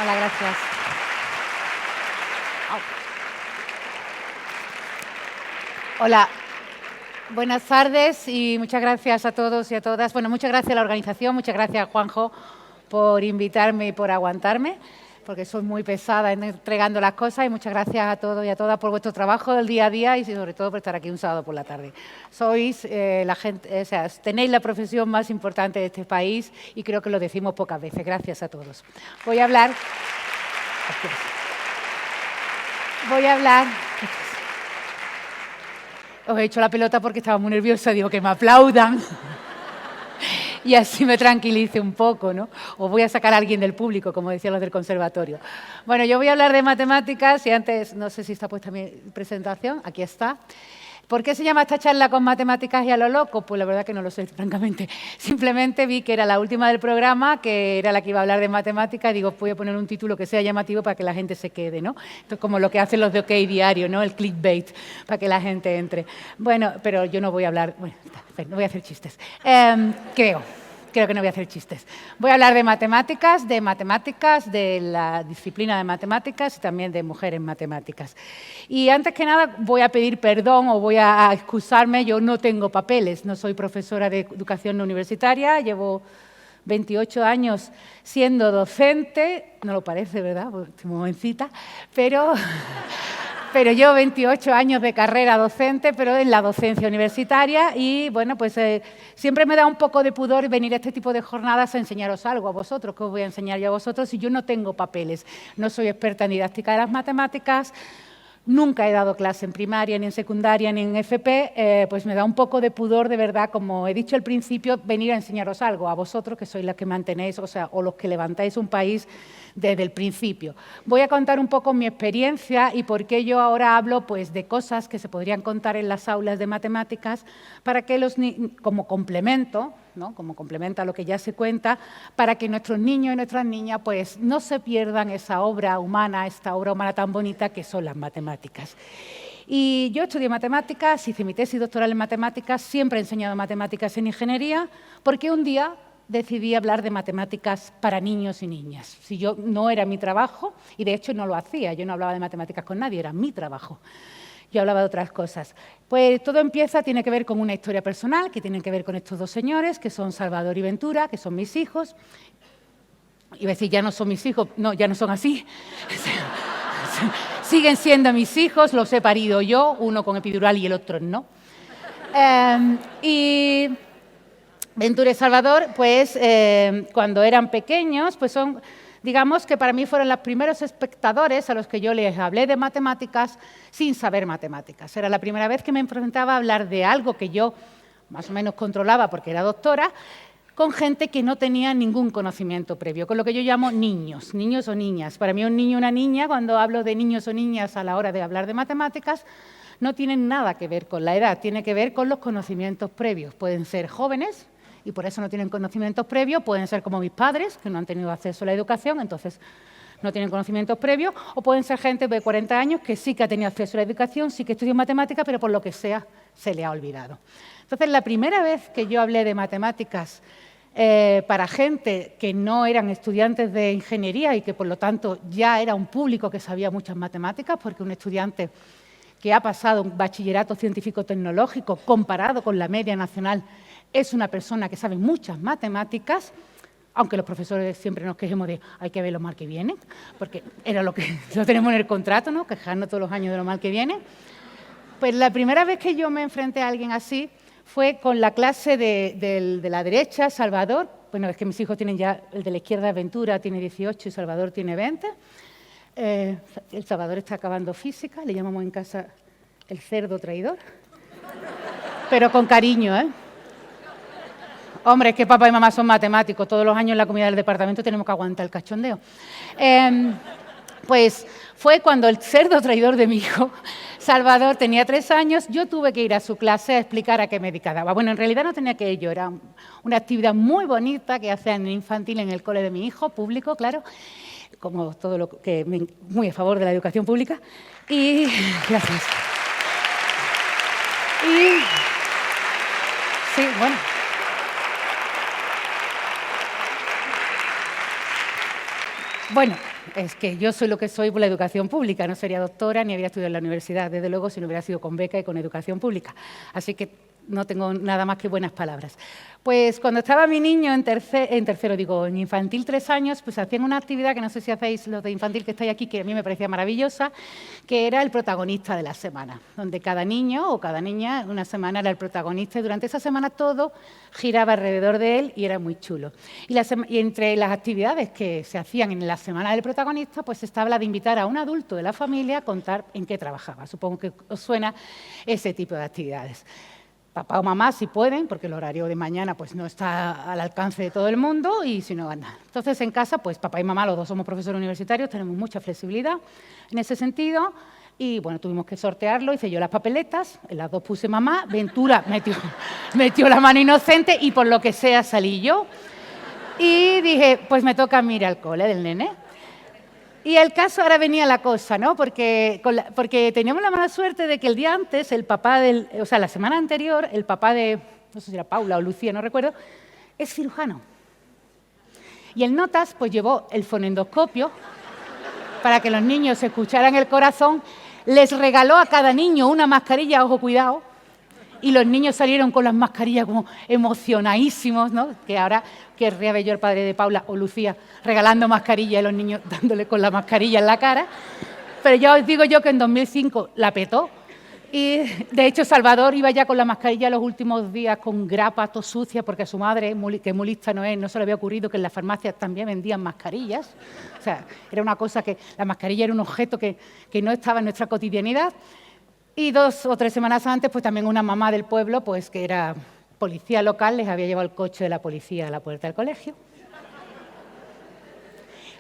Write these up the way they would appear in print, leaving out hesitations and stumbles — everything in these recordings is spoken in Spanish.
Hola, gracias. Hola, buenas tardes y muchas gracias a todos y a todas. Bueno, muchas gracias a la organización, muchas gracias, Juanjo, por invitarme y por aguantarme, porque soy muy pesada entregando las cosas, y muchas gracias a todos y a todas por vuestro trabajo del día a día y sobre todo por estar aquí un sábado por la tarde. Sois la gente, o sea, tenéis la profesión más importante de este país y creo que lo decimos pocas veces. Gracias a todos. Voy a hablar. Os he hecho la pelota porque estaba muy nerviosa, digo que me aplaudan y así me tranquilice un poco, ¿no? O voy a sacar a alguien del público, como decían los del conservatorio. Bueno, yo voy a hablar de matemáticas y antes, no sé si está puesta mi presentación, aquí está. ¿Por qué se llama esta charla con matemáticas y a lo loco? Pues la verdad que no lo sé, francamente. Simplemente vi que era la última del programa, que era la que iba a hablar de matemáticas, y digo, voy a poner un título que sea llamativo para que la gente se quede, ¿no? Esto es como lo que hacen los de OK Diario, ¿no? El clickbait, para que la gente entre. Bueno, pero yo no voy a hablar, bueno, no voy a hacer chistes. Creo que no voy a hacer chistes. Voy a hablar de matemáticas, de la disciplina de matemáticas y también de mujeres matemáticas. Y antes que nada voy a pedir perdón o voy a excusarme. Yo no tengo papeles, no soy profesora de educación no universitaria, llevo 28 años siendo docente, no lo parece, ¿verdad? Porque estoy muy jovencita, pero llevo 28 años de carrera docente, pero en la docencia universitaria y, bueno, pues siempre me da un poco de pudor venir a este tipo de jornadas a enseñaros algo a vosotros, que os voy a enseñar yo a vosotros si yo no tengo papeles. No soy experta en didáctica de las matemáticas, nunca he dado clase en primaria, ni en secundaria, ni en FP, pues me da un poco de pudor, de verdad, como he dicho al principio, venir a enseñaros algo a vosotros, que sois las que mantenéis, o los que levantáis un país desde el principio. Voy a contar un poco mi experiencia y por qué yo ahora hablo pues, de cosas que se podrían contar en las aulas de matemáticas para que como complemento, ¿no? Como complemento a lo que ya se cuenta, para que nuestros niños y nuestras niñas pues, no se pierdan esta obra humana tan bonita que son las matemáticas. Y yo estudié matemáticas, hice mi tesis doctoral en matemáticas, siempre he enseñado matemáticas en ingeniería, porque un día decidí hablar de matemáticas para niños y niñas. Si yo no era mi trabajo, y de hecho no lo hacía, yo no hablaba de matemáticas con nadie, era mi trabajo. Yo hablaba de otras cosas. Pues todo tiene que ver con una historia personal, que tiene que ver con estos dos señores, que son Salvador y Ventura, que son mis hijos. Iba a decir, ya no son mis hijos, no, ya no son así. Siguen siendo mis hijos, los he parido yo, uno con epidural y el otro no. Y Ventura y Salvador, pues cuando eran pequeños, pues son, digamos que para mí fueron los primeros espectadores a los que yo les hablé de matemáticas sin saber matemáticas. Era la primera vez que me enfrentaba a hablar de algo que yo más o menos controlaba porque era doctora, con gente que no tenía ningún conocimiento previo, con lo que yo llamo niños o niñas. Para mí un niño o una niña, cuando hablo de niños o niñas a la hora de hablar de matemáticas, no tienen nada que ver con la edad, tiene que ver con los conocimientos previos. Pueden ser jóvenes y por eso no tienen conocimientos previos, pueden ser como mis padres, que no han tenido acceso a la educación, entonces no tienen conocimientos previos, o pueden ser gente de 40 años que sí que ha tenido acceso a la educación, sí que estudió matemáticas, pero por lo que sea se le ha olvidado. Entonces, la primera vez que yo hablé de matemáticas para gente que no eran estudiantes de ingeniería y que, por lo tanto, ya era un público que sabía muchas matemáticas, porque un estudiante que ha pasado un bachillerato científico-tecnológico comparado con la media nacional es una persona que sabe muchas matemáticas, aunque los profesores siempre nos quejemos de hay que ver lo mal que viene, porque era lo que lo tenemos en el contrato, ¿no? Quejarnos todos los años de lo mal que viene. Pues la primera vez que yo me enfrenté a alguien así fue con la clase de la derecha, Salvador. Bueno, es que mis hijos tienen ya, el de la izquierda, Ventura, tiene 18 y Salvador tiene 20. El Salvador está acabando física, le llamamos en casa el cerdo traidor, pero con cariño, ¿eh? Hombre, es que papá y mamá son matemáticos, todos los años en la comida del departamento tenemos que aguantar el cachondeo. Pues fue cuando el cerdo traidor de mi hijo, Salvador, tenía 3 años, yo tuve que ir a su clase a explicar a qué me dedicaba. Bueno, en realidad no tenía que ir yo, era una actividad muy bonita que hacían en infantil en el cole de mi hijo, público, claro, como todo lo que muy a favor de la educación pública. Y gracias. Y sí, bueno. Bueno, es que yo soy lo que soy por la educación pública. No sería doctora ni habría estudiado en la universidad, desde luego, si no hubiera sido con beca y con educación pública. Así que no tengo nada más que buenas palabras. Pues cuando estaba mi niño en infantil 3 años, pues hacían una actividad que no sé si hacéis los de infantil que estáis aquí, que a mí me parecía maravillosa, que era el protagonista de la semana, donde cada niño o cada niña una semana era el protagonista y durante esa semana todo giraba alrededor de él y era muy chulo. Y entre las actividades que se hacían en la semana del protagonista, pues estaba la de invitar a un adulto de la familia a contar en qué trabajaba. Supongo que os suena ese tipo de actividades. Papá o mamá, si pueden, porque el horario de mañana pues, no está al alcance de todo el mundo y si no van nada. Entonces, en casa, pues papá y mamá, los dos somos profesores universitarios, tenemos mucha flexibilidad en ese sentido y, bueno, tuvimos que sortearlo, hice yo las papeletas, en las dos puse mamá, Ventura metió la mano inocente y por lo que sea salí yo. Y dije, pues me toca a mí ir al cole del nene. Y el caso, ahora venía la cosa, ¿no? Porque teníamos la mala suerte de que el día antes, la semana anterior, el papá de, no sé si era Paula o Lucía, no recuerdo, es cirujano. Y el Notas, pues llevó el fonendoscopio para que los niños escucharan el corazón, les regaló a cada niño una mascarilla, ojo, cuidado, y los niños salieron con las mascarillas como emocionadísimos, ¿no? Que ahora querría ver yo el padre de Paula o Lucía regalando mascarillas y los niños dándole con la mascarilla en la cara. Pero ya os digo yo que en 2005 la petó. Y, de hecho, Salvador iba ya con la mascarilla los últimos días con grapa, tos sucia, porque a su madre, que muy lista no es, no se le había ocurrido que en las farmacias también vendían mascarillas. O sea, era una cosa que la mascarilla era un objeto que no estaba en nuestra cotidianidad. Y 2 o 3 semanas antes, pues también una mamá del pueblo, pues que era policía local, les había llevado el coche de la policía a la puerta del colegio.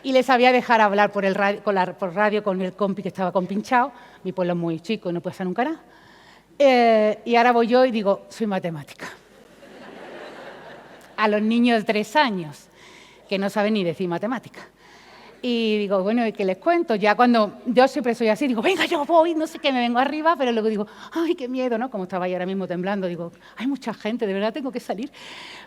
Y les había dejado hablar por radio con el compi que estaba compinchado. Mi pueblo es muy chico y no puede ser nunca nada. Y ahora voy yo y digo, soy matemática. A los niños de 3 años, que no saben ni decir matemática. Y digo, bueno, ¿y qué les cuento? Ya cuando yo siempre soy así, digo, venga, yo voy, no sé qué, me vengo arriba, pero luego digo, ay, qué miedo, ¿no? Como estaba ahí ahora mismo temblando, digo, hay mucha gente, de verdad tengo que salir.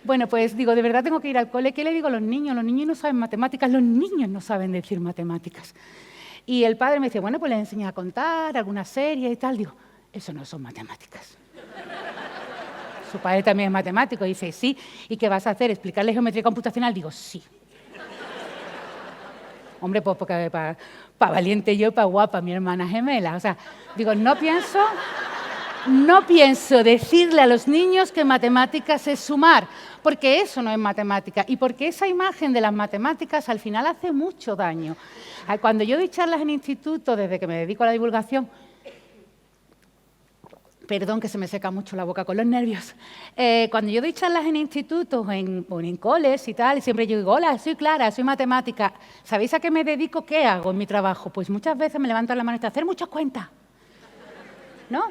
Bueno, pues digo, de verdad tengo que ir al cole. ¿Qué le digo a los niños? Los niños no saben matemáticas, los niños no saben decir matemáticas. Y el padre me dice, bueno, pues les enseñas a contar, alguna serie y tal. Digo, eso no son matemáticas. Su padre también es matemático, dice, sí. ¿Y qué vas a hacer? ¿Explicarle geometría computacional? Digo, sí. Hombre, pues porque para valiente yo y para guapa mi hermana gemela. O sea, digo, no pienso decirle a los niños que matemáticas es sumar, porque eso no es matemática y porque esa imagen de las matemáticas al final hace mucho daño. Cuando yo doy charlas en instituto, desde que me dedico a la divulgación, perdón que se me seca mucho la boca con los nervios, cuando yo doy charlas en institutos o en coles y tal, siempre yo digo, hola, soy Clara, soy matemática, ¿sabéis a qué me dedico? ¿Qué hago en mi trabajo? Pues muchas veces me levanto la mano y te hacer muchas cuentas, ¿no?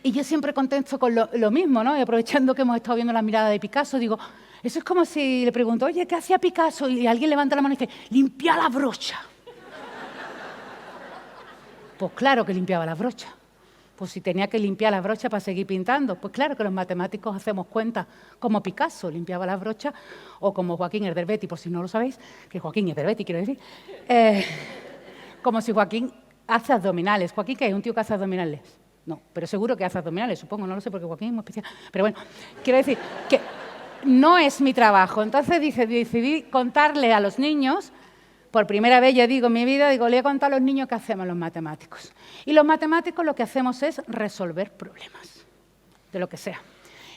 Y yo siempre contesto con lo mismo, ¿no? Y aprovechando que hemos estado viendo la mirada de Picasso, digo, eso es como si le pregunto, oye, ¿qué hacía Picasso? Y alguien levanta la mano y dice, limpia la brocha. Pues claro que limpiaba la brocha. Pues si tenía que limpiar la brocha para seguir pintando, pues claro que los matemáticos hacemos cuentas como Picasso limpiaba la brocha o como Joaquín Herderbetti, por si no lo sabéis, que Joaquín Herderbetti quiero decir, como si Joaquín hace abdominales. ¿Joaquín qué es? ¿Un tío que hace abdominales? No, pero seguro que hace abdominales, supongo, no lo sé porque Joaquín es muy especial. Pero bueno, quiero decir que no es mi trabajo. Entonces decidí contarle a los niños. Por primera vez, yo digo en mi vida, digo, le he contado a los niños qué hacemos los matemáticos. Y los matemáticos lo que hacemos es resolver problemas, de lo que sea.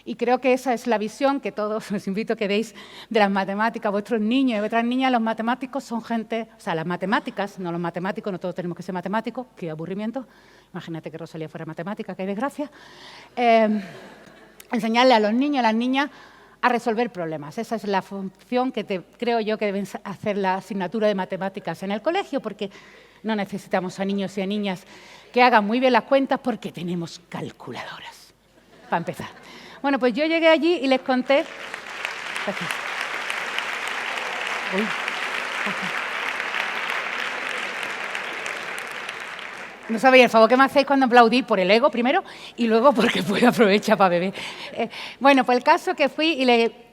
Y creo que esa es la visión que todos os invito a que deis de las matemáticas, vuestros niños y vuestras niñas. Los matemáticos son gente, o sea, las matemáticas, no los matemáticos, no todos tenemos que ser matemáticos, qué aburrimiento. Imagínate que Rosalía fuera matemática, qué desgracia. Enseñarle a los niños y a las niñas a resolver problemas. Esa es la función que creo yo que deben hacer la asignatura de matemáticas en el colegio, porque no necesitamos a niños y a niñas que hagan muy bien las cuentas porque tenemos calculadoras, para empezar. Bueno, pues yo llegué allí y les conté... Gracias. Uy. No sabéis el favor que me hacéis cuando aplaudí, por el ego primero y luego porque puedo aprovechar para beber. Bueno, pues el caso que fui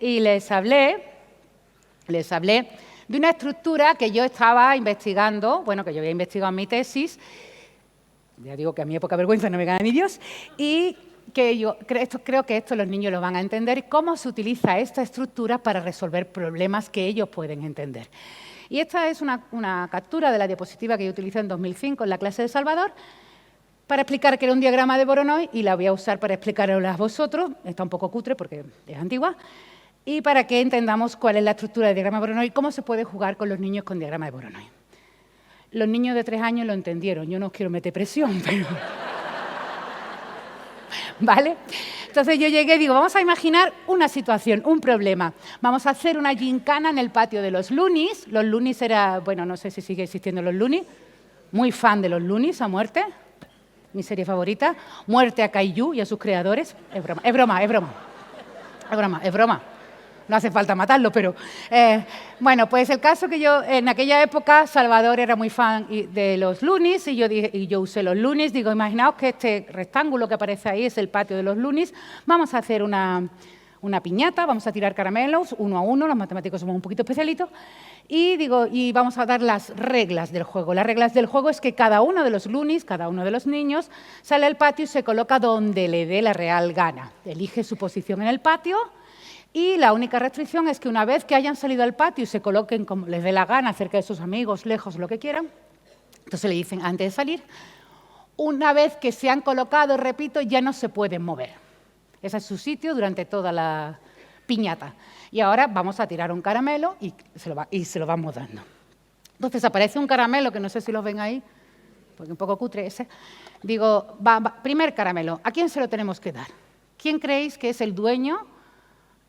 y les hablé de una estructura que yo estaba investigando, bueno, que yo había investigado en mi tesis, ya digo que a mí poca vergüenza no me gana ni Dios, y que yo creo que esto los niños lo van a entender, cómo se utiliza esta estructura para resolver problemas que ellos pueden entender. Y esta es una captura de la diapositiva que yo utilicé en 2005 en la clase de Salvador, para explicar que era un diagrama de Voronoi, y la voy a usar para explicarosla a vosotros. Está un poco cutre porque es antigua. Y para que entendamos cuál es la estructura del diagrama de Voronoi y cómo se puede jugar con los niños con diagrama de Voronoi. Los niños de 3 años lo entendieron. Yo no os quiero meter presión, pero... ¿Vale? Entonces yo llegué y digo, vamos a imaginar una situación, un problema. Vamos a hacer una gincana en el patio de los Loonies. Los Loonies era, bueno, no sé si sigue existiendo los Loonies. Muy fan de los Loonies a muerte. Mi serie favorita, muerte a Kaiju y a sus creadores. Es broma, es broma, es broma. Es broma, es broma. No hace falta matarlo, pero... bueno, pues el caso que yo, en aquella época, Salvador era muy fan de los Loonies y yo usé los Loonies. Digo, imaginaos que este rectángulo que aparece ahí es el patio de los Loonies. Vamos a hacer una piñata, vamos a tirar caramelos uno a uno, los matemáticos somos un poquito especialitos, y vamos a dar las reglas del juego. Las reglas del juego es que cada uno de los Loonies, cada uno de los niños, sale al patio y se coloca donde le dé la real gana. Elige su posición en el patio y la única restricción es que una vez que hayan salido al patio y se coloquen como les dé la gana, cerca de sus amigos, lejos, lo que quieran, entonces le dicen antes de salir, una vez que se han colocado, repito, ya no se pueden mover. Ese es su sitio durante toda la piñata. Y ahora vamos a tirar un caramelo y se lo vamos dando. Entonces aparece un caramelo, que no sé si lo ven ahí, porque un poco cutre ese. Digo, primer caramelo, ¿a quién se lo tenemos que dar? ¿Quién creéis que es el dueño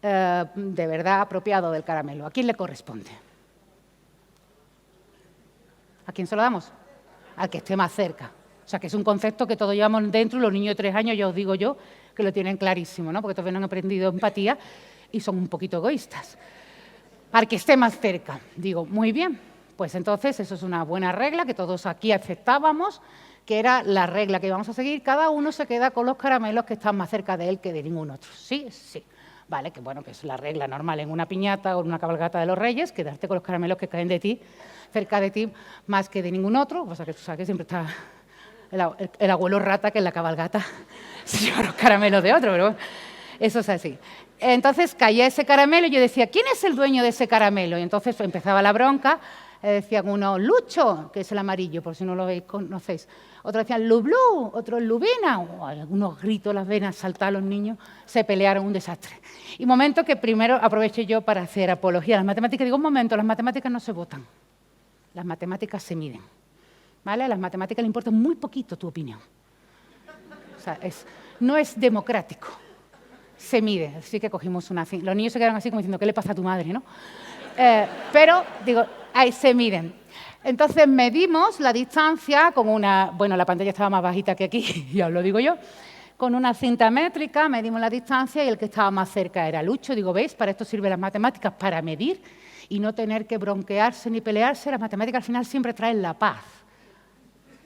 de verdad apropiado del caramelo? ¿A quién le corresponde? ¿A quién se lo damos? Al que esté más cerca. O sea, que es un concepto que todos llevamos dentro, y los niños de 3 años, ya os digo yo, que lo tienen clarísimo, ¿no? Porque todavía no han aprendido empatía y son un poquito egoístas. Al que esté más cerca. Digo, muy bien, pues entonces eso es una buena regla que todos aquí aceptábamos, que era la regla que íbamos a seguir. Cada uno se queda con los caramelos que están más cerca de él que de ningún otro. Sí, sí. Vale, que bueno, que es la regla normal en una piñata o en una cabalgata de los Reyes, quedarte con los caramelos que caen de ti, cerca de ti, más que de ningún otro. O sea, que tú sabes que siempre está el abuelo rata que en la cabalgata se lleva los caramelos de otro, pero eso es así. Entonces caía ese caramelo y yo decía, ¿quién es el dueño de ese caramelo? Y entonces empezaba la bronca, decían uno, Lucho, que es el amarillo, por si no lo conocéis. Otros decían, Lublu, otros Lubina. Algunos gritos, las venas, saltar los niños, se pelearon, un desastre. Y momento que primero aproveché yo para hacer apología a las matemáticas. Digo, un momento, las matemáticas no se votan, las matemáticas se miden. ¿Vale? A las matemáticas le importa muy poquito tu opinión. O sea, no es democrático. Se mide. Así que cogimos una... Los niños se quedaron así como diciendo, ¿qué le pasa a tu madre, no? Pero, digo, ahí se miden. Entonces medimos la distancia con una... Bueno, la pantalla estaba más bajita que aquí, ya os lo digo yo. Con una cinta métrica medimos la distancia y el que estaba más cerca era Lucho. Digo, ¿veis? Para esto sirven las matemáticas, para medir y no tener que bronquearse ni pelearse. Las matemáticas al final siempre traen la paz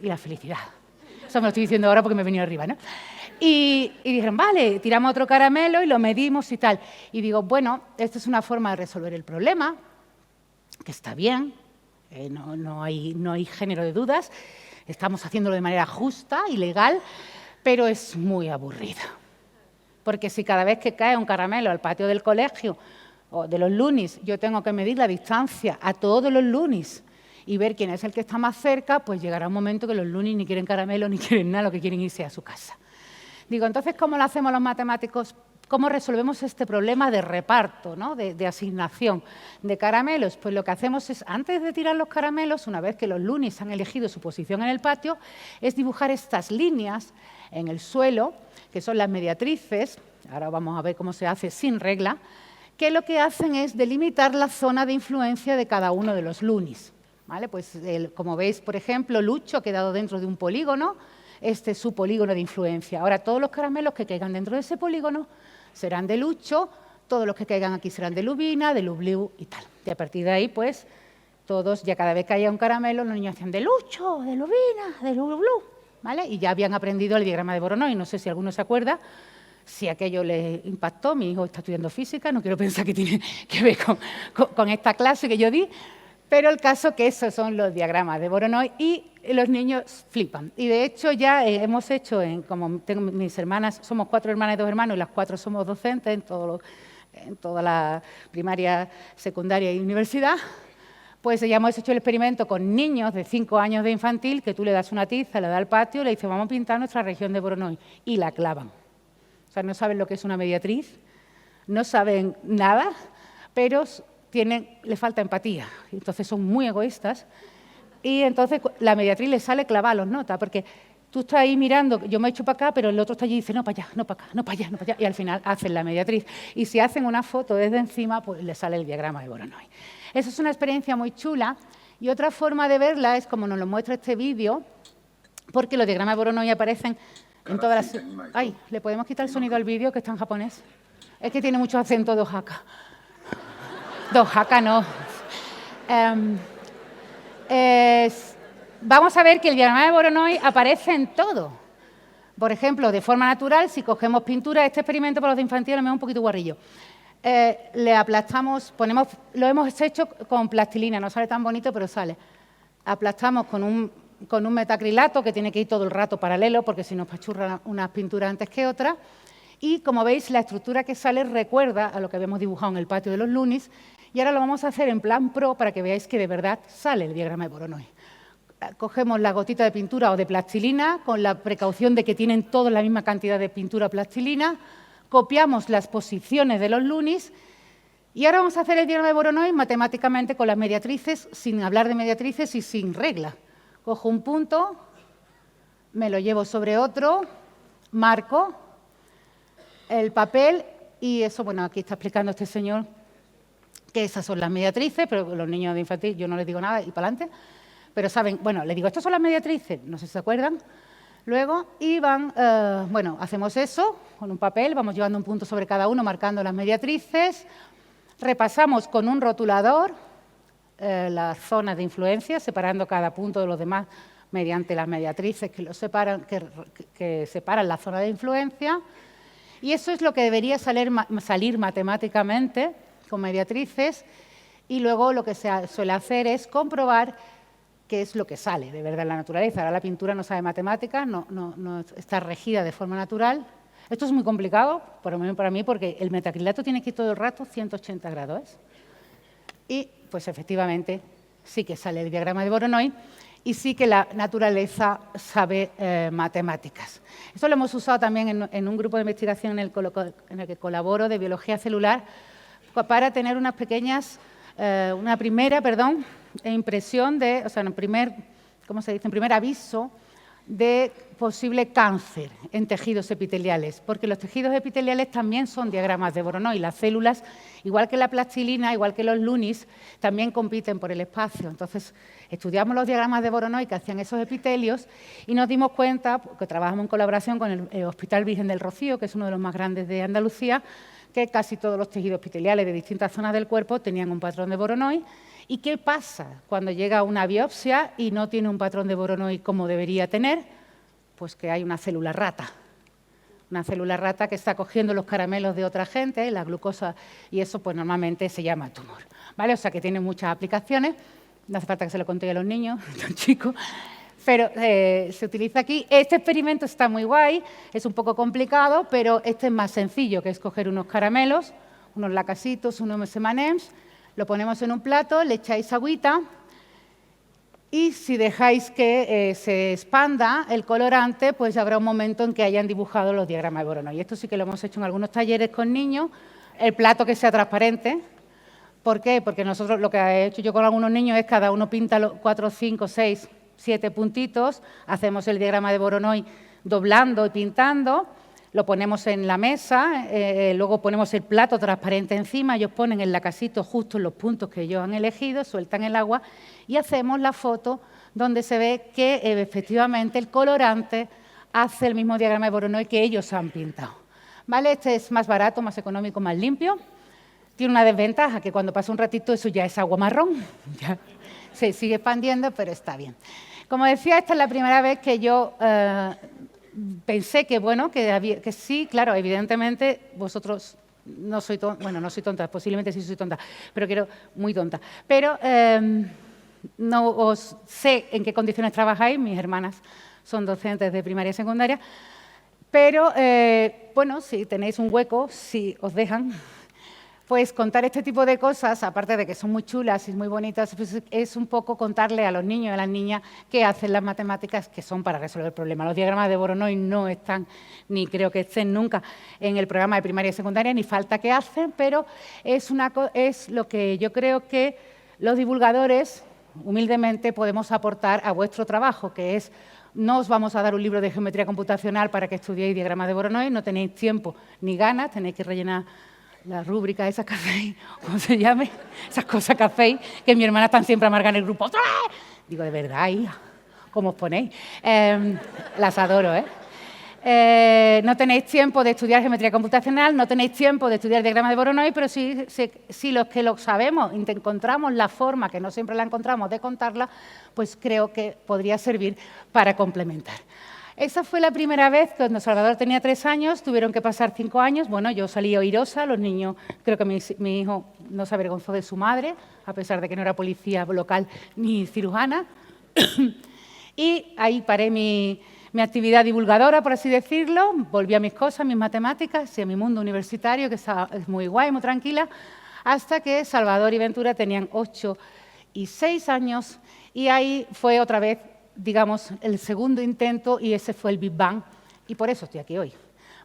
y la felicidad. Eso me lo estoy diciendo ahora porque me he venido arriba, ¿no? Y dijeron, vale, tiramos otro caramelo y lo medimos y tal. Y digo, bueno, esta es una forma de resolver el problema, que está bien, no hay género de dudas, estamos haciéndolo de manera justa y legal, pero es muy aburrida. Porque si cada vez que cae un caramelo al patio del colegio o de los Loonies, yo tengo que medir la distancia a todos los Loonies y ver quién es el que está más cerca, pues llegará un momento que los Loonies ni quieren caramelo ni quieren nada, lo que quieren irse a su casa. Digo, entonces, ¿cómo lo hacemos los matemáticos? ¿Cómo resolvemos este problema de reparto, ¿no? de asignación de caramelos? Pues lo que hacemos es, antes de tirar los caramelos, una vez que los Loonies han elegido su posición en el patio, es dibujar estas líneas en el suelo, que son las mediatrices, ahora vamos a ver cómo se hace sin regla, que lo que hacen es delimitar la zona de influencia de cada uno de los Loonies. ¿Vale? Pues como veis, por ejemplo, Lucho ha quedado dentro de un polígono, este es su polígono de influencia. Ahora, todos los caramelos que caigan dentro de ese polígono serán de Lucho, todos los que caigan aquí serán de Lubina, de Lublu y tal. Y a partir de ahí, pues, todos, ya cada vez que haya un caramelo, los niños hacían de Lucho, de Lubina, de Lublu, ¿vale? Y ya habían aprendido el diagrama de Voronoi. No sé si alguno se acuerda, si aquello les impactó. Mi hijo está estudiando física, no quiero pensar que tiene que ver con esta clase que yo di, Pero el caso que esos son los diagramas de Voronoi y los niños flipan. Y de hecho ya hemos hecho, como tengo mis hermanas, somos 4 hermanas y 2 hermanos y las 4 somos docentes en toda la primaria, secundaria y universidad, pues ya hemos hecho el experimento con niños de 5 años de infantil, que tú le das una tiza, le das al patio, le dices vamos a pintar nuestra región de Voronoi y la clavan. O sea, no saben lo que es una mediatriz, no saben nada, pero le falta empatía, entonces son muy egoístas y entonces la mediatriz les sale clavada, los nota, porque tú estás ahí mirando, yo me echo para acá, pero el otro está allí y dice no para allá, no para acá, no para allá, no para allá, y al final hacen la mediatriz. Y si hacen una foto desde encima, pues les sale el diagrama de Voronoi. Eso es una experiencia muy chula y otra forma de verla es como nos lo muestra este vídeo, porque los diagramas de Voronoi aparecen en todas las... Ay, ¿le podemos quitar el sonido al vídeo que está en japonés? Es que tiene mucho acento de Oaxaca. De Oaxaca no. Vamos a ver que el diagrama de Voronoi aparece en todo. Por ejemplo, de forma natural, si cogemos pintura, este experimento para los de infantil a lo mejor un poquito guarrillo. Le aplastamos, lo hemos hecho con plastilina, no sale tan bonito, pero sale. Aplastamos con un metacrilato que tiene que ir todo el rato paralelo, porque si nos pachurran unas pinturas antes que otras. Y, como veis, la estructura que sale recuerda a lo que habíamos dibujado en el patio de los Lunis. Y ahora lo vamos a hacer en plan pro para que veáis que de verdad sale el diagrama de Voronoi. Cogemos la gotita de pintura o de plastilina, con la precaución de que tienen todos la misma cantidad de pintura o plastilina, copiamos las posiciones de los Lunis y ahora vamos a hacer el diagrama de Voronoi matemáticamente con las mediatrices, sin hablar de mediatrices y sin regla. Cojo un punto, me lo llevo sobre otro, marco el papel y eso, bueno, aquí está explicando este señor que esas son las mediatrices, pero los niños de infantil yo no les digo nada y para adelante, pero saben, bueno, les digo, estas son las mediatrices, no sé si se acuerdan, luego y van, bueno, hacemos eso con un papel, vamos llevando un punto sobre cada uno, marcando las mediatrices, repasamos con un rotulador las zonas de influencia, separando cada punto de los demás mediante las mediatrices que los separan, que separan la zona de influencia. Y eso es lo que debería salir matemáticamente con mediatrices y luego lo que se suele hacer es comprobar qué es lo que sale de verdad en la naturaleza. Ahora la pintura no sabe matemáticas, no está regida de forma natural. Esto es muy complicado, por lo menos para mí, porque el metacrilato tiene que ir todo el rato 180 grados. Y pues efectivamente sí que sale el diagrama de Voronoi y sí que la naturaleza sabe matemáticas. Esto lo hemos usado también en un grupo de investigación en el que colaboro de biología celular para tener una primera impresión o sea, un primer aviso de posible cáncer en tejidos epiteliales, porque los tejidos epiteliales también son diagramas de Voronoi. Las células, igual que la plastilina, igual que los Lunis, también compiten por el espacio. Entonces, estudiamos los diagramas de Voronoi que hacían esos epitelios y nos dimos cuenta, porque trabajamos en colaboración con el Hospital Virgen del Rocío, que es uno de los más grandes de Andalucía, que casi todos los tejidos epiteliales de distintas zonas del cuerpo tenían un patrón de Voronoi. ¿Y qué pasa cuando llega una biopsia y no tiene un patrón de Voronoi como debería tener? Pues que hay una célula rata que está cogiendo los caramelos de otra gente, la glucosa, y eso pues normalmente se llama tumor, ¿vale? O sea que tiene muchas aplicaciones, no hace falta que se lo conté a los niños, tan chicos, pero se utiliza aquí. Este experimento está muy guay, es un poco complicado, pero este es más sencillo, que es coger unos caramelos, unos lacasitos, unos M&M's, lo ponemos en un plato, le echáis agüita y si dejáis que se expanda el colorante, pues ya habrá un momento en que hayan dibujado los diagramas de Voronoi. Y esto sí que lo hemos hecho en algunos talleres con niños, el plato que sea transparente. ¿Por qué? Porque nosotros lo que he hecho yo con algunos niños es cada uno pinta los 4, 5, 6, 7 puntitos, hacemos el diagrama de Voronoi doblando y pintando, lo ponemos en la mesa, luego ponemos el plato transparente encima, ellos ponen el lacasito justo en los puntos que ellos han elegido, sueltan el agua y hacemos la foto donde se ve que efectivamente el colorante hace el mismo diagrama de Voronoi que ellos han pintado. ¿Vale? Este es más barato, más económico, más limpio. Tiene una desventaja, que cuando pasa un ratito eso ya es agua marrón, ya se sigue expandiendo, pero está bien. Como decía, esta es la primera vez que yo pensé que, bueno, que sí, claro, evidentemente vosotros no soy tonta, bueno, no soy tonta, posiblemente sí soy tonta, pero quiero, muy tonta. Pero no os sé en qué condiciones trabajáis, mis hermanas son docentes de primaria y secundaria, pero, bueno, si tenéis un hueco, si os dejan, pues contar este tipo de cosas, aparte de que son muy chulas y muy bonitas, pues es un poco contarle a los niños y a las niñas qué hacen las matemáticas, que son para resolver problemas. Los diagramas de Voronoi no están, ni creo que estén nunca, en el programa de primaria y secundaria, ni falta que hacen, pero es lo que yo creo que los divulgadores, humildemente, podemos aportar a vuestro trabajo, que es: no os vamos a dar un libro de geometría computacional para que estudiéis diagramas de Voronoi, no tenéis tiempo ni ganas, tenéis que rellenar la rúbrica esa que hacéis, ¿cómo se llame? Esas cosas que hacéis, que mi hermana están siempre amarga en el grupo. ¡Otra vez! Digo, de verdad, hija, ¿cómo os ponéis? Las adoro, ¿eh? No tenéis tiempo de estudiar geometría computacional, no tenéis tiempo de estudiar diagramas de Voronoi, pero sí los que lo sabemos, encontramos la forma, que no siempre la encontramos, de contarla, pues creo que podría servir para complementar. Esa fue la primera vez cuando Salvador tenía 3 años, tuvieron que pasar 5 años. Bueno, yo salí oirosa, los niños, creo que mi hijo no se avergonzó de su madre, a pesar de que no era policía local ni cirujana. Y ahí paré mi actividad divulgadora, por así decirlo, volví a mis cosas, mis matemáticas y a mi mundo universitario, que es muy guay, muy tranquila, hasta que Salvador y Ventura tenían 8 y 6 años, y ahí fue otra vez, digamos, el segundo intento, y ese fue el Big Bang, y por eso estoy aquí hoy.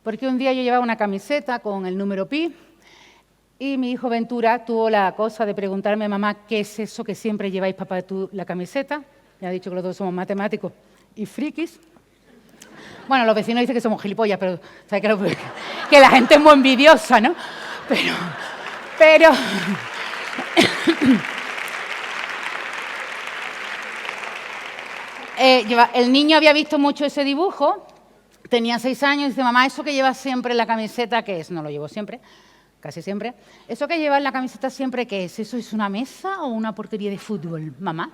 Porque un día yo llevaba una camiseta con el número pi, y mi hijo Ventura tuvo la cosa de preguntarme: mamá, ¿qué es eso que siempre lleváis, papá, tú, la camiseta? Me ha dicho que los dos somos matemáticos y frikis. Bueno, los vecinos dicen que somos gilipollas, pero ¿sabes que la gente es muy envidiosa, ¿no? Pero el niño había visto mucho ese dibujo, tenía 6 años, y dice: mamá, ¿eso que llevas siempre en la camiseta qué es? No lo llevo siempre, casi siempre. ¿Eso que llevas en la camiseta siempre qué es? ¿Eso es una mesa o una portería de fútbol, mamá?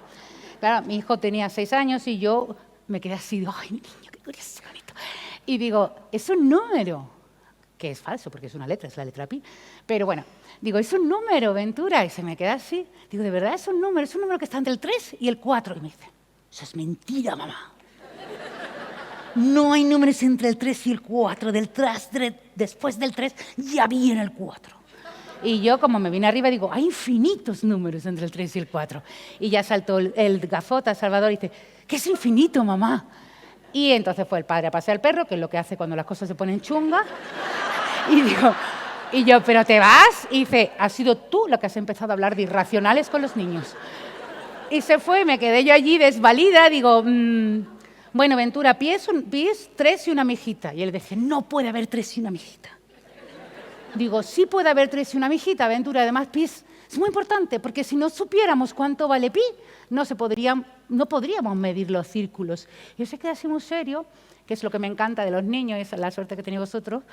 Claro, mi hijo tenía 6 años y yo me quedé así, ¡ay, mi niño, qué curioso, qué bonito! Y digo, es un número, que es falso porque es una letra, es la letra pi, pero bueno, digo, es un número, Ventura, y se me queda así. Digo, ¿de verdad es un número que está entre el 3 y el 4? Y me dice: eso es mentira, mamá. No hay números entre el 3 y el 4, después del 3 ya viene el 4. Y yo, como me vine arriba, digo, hay infinitos números entre el 3 y el 4. Y ya saltó el gafota, Salvador, y dice: ¿qué es infinito, mamá? Y entonces fue el padre a pasear al perro, que es lo que hace cuando las cosas se ponen chungas. Y yo, ¿pero te vas? Y dice: has sido tú la que has empezado a hablar de irracionales con los niños. Y se fue, me quedé yo allí desvalida, digo, bueno, Ventura, pi es 3 y una mijita. Y él decía: no puede haber 3 y una mijita. Digo, sí puede haber 3 y una mijita, Ventura. Además, pi es muy importante, porque si no supiéramos cuánto vale pi, no podríamos medir los círculos. Y yo se quedé así muy serio, que es lo que me encanta de los niños, y esa es la suerte que tenéis vosotros.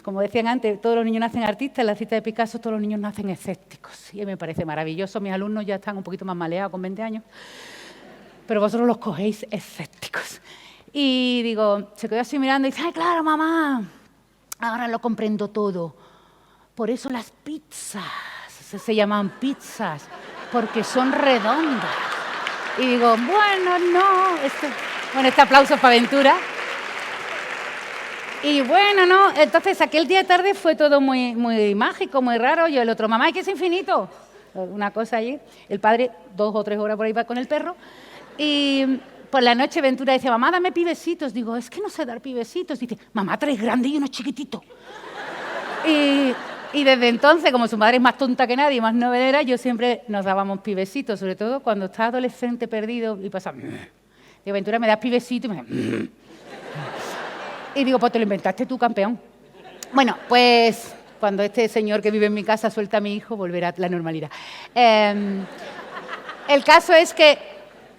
Como decían antes, todos los niños nacen artistas, en la cita de Picasso todos los niños nacen escépticos. Y me parece maravilloso, mis alumnos ya están un poquito más maleados con 20 años, pero vosotros los cogéis escépticos. Y digo, se quedó así mirando y dice: ay, claro, mamá, ahora lo comprendo todo. Por eso las pizzas se llaman pizzas, porque son redondas. Y digo, bueno, no. Este aplauso para Ventura. Y bueno, no. Entonces, aquel día tarde fue todo muy, muy mágico, muy raro. Yo el otro: mamá, ¿qué es infinito? Una cosa allí. El padre, 2 o 3 horas por ahí va con el perro. Y por la noche Ventura dice: mamá, dame pibecitos. Digo, es que no sé dar pibecitos. Dice: mamá, 3 grandes y uno chiquitito. Y desde entonces, como su madre es más tonta que nadie, más novelera, yo siempre nos dábamos pibecitos, sobre todo cuando estaba adolescente perdido y pasaba. Digo, Ventura, ¿me das pibecito? Y me da. Y digo, pues te lo inventaste tú, campeón. Bueno, pues cuando este señor que vive en mi casa suelta a mi hijo, volverá a la normalidad. El caso es que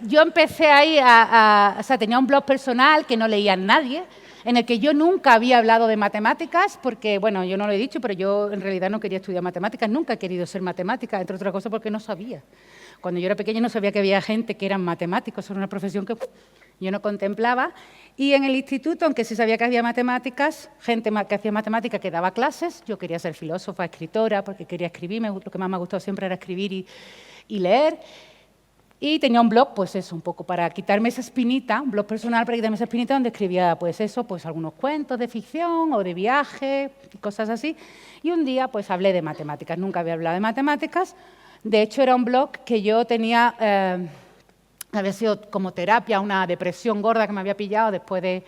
yo empecé ahí o sea, tenía un blog personal que no leía nadie, en el que yo nunca había hablado de matemáticas, porque, bueno, yo no lo he dicho, pero yo en realidad no quería estudiar matemáticas, nunca he querido ser matemática, entre otras cosas porque no sabía. Cuando yo era pequeña no sabía que había gente que eran matemáticos, era una profesión que Yo no contemplaba. Y en el instituto, aunque sí sabía que había matemáticas, gente que hacía matemáticas que daba clases, yo quería ser filósofa, escritora, porque quería escribir, lo que más me ha gustado siempre era escribir y leer. Y tenía un blog, pues eso, un poco para quitarme esa espinita, un blog personal para quitarme esa espinita donde escribía, pues eso, pues algunos cuentos de ficción o de viaje, cosas así. Y un día, pues hablé de matemáticas, nunca había hablado de matemáticas. De hecho, era un blog que yo tenía, había sido como terapia, una depresión gorda que me había pillado después de